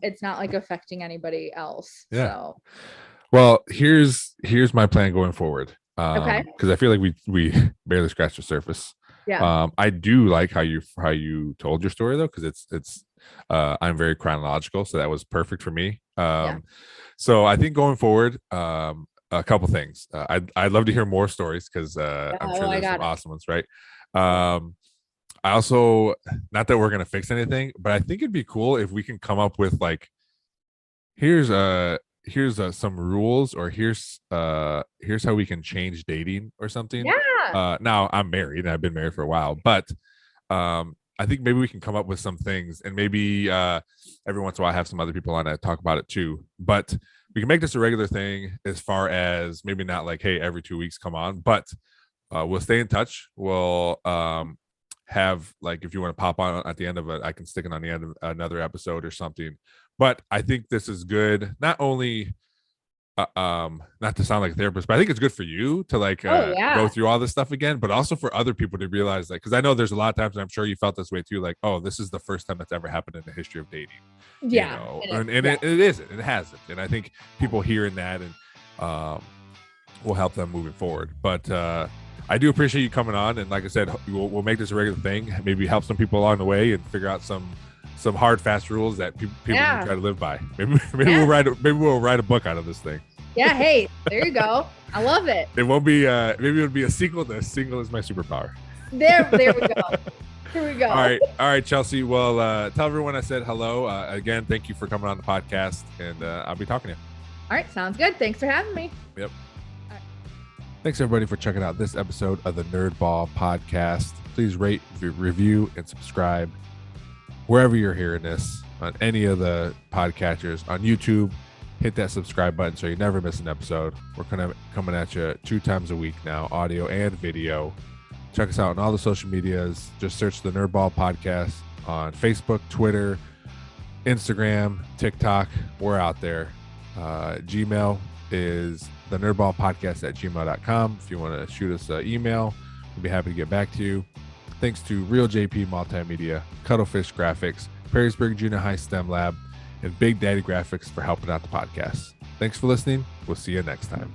it's not like affecting anybody else. Yeah. So, well, here's my plan going forward. Okay. Because I feel like we barely scratched the surface. Yeah. I do like how you told your story though, because it's I'm very chronological, so that was perfect for me. So I think going forward, a couple things. I'd love to hear more stories, because I'm sure there's some awesome ones, right? I also, not that we're gonna fix anything, but I think it'd be cool if we can come up with like, here's some rules, or here's how we can change dating or something. Now I'm married and I've been married for a while, but I think maybe we can come up with some things, and maybe every once in a while I have some other people on that talk about it too. But we can make this a regular thing, as far as maybe not like, hey, every 2 weeks come on, but we'll stay in touch. We'll have, like, if you want to pop on at the end of it, I can stick it on the end of another episode or something. But I think this is good, not only not to sound like a therapist, but I think it's good for you to like go through all this stuff again, but also for other people to realize that, because I know there's a lot of times, and I'm sure you felt this way too, like, oh, this is the first time that's ever happened in the history of dating. You know? It isn't, it hasn't. And I think people hearing that and will help them moving forward. But I do appreciate you coming on, and like I said, we'll make this a regular thing, maybe help some people along the way and figure out some hard, fast rules that people can try to live by. Maybe we'll write a book out of this thing. Yeah. Hey, there you go. I love it. It won't be maybe it'll be a sequel to Single Is My Superpower. There we go. Here we go. All right, Chelsea. Well, tell everyone I said hello. Again, thank you for coming on the podcast, and I'll be talking to you. All right, sounds good. Thanks for having me. Yep. Thanks everybody for checking out this episode of the Nerdball Podcast. Please rate, review, and subscribe wherever you're hearing this, on any of the podcatchers, on YouTube. Hit that subscribe button so you never miss an episode. We're coming at you 2 times a week now, audio and video. Check us out on all the social medias. Just search the Nerdball Podcast on Facebook, Twitter, Instagram, TikTok. We're out there. Gmail is the nerdballpodcast@gmail.com. If you want to shoot us an email, we'll be happy to get back to you. Thanks to Real JP Multimedia, Cuttlefish Graphics, Perrysburg Junior High STEM Lab, and Big Daddy Graphics for helping out the podcast. Thanks for listening. We'll see you next time.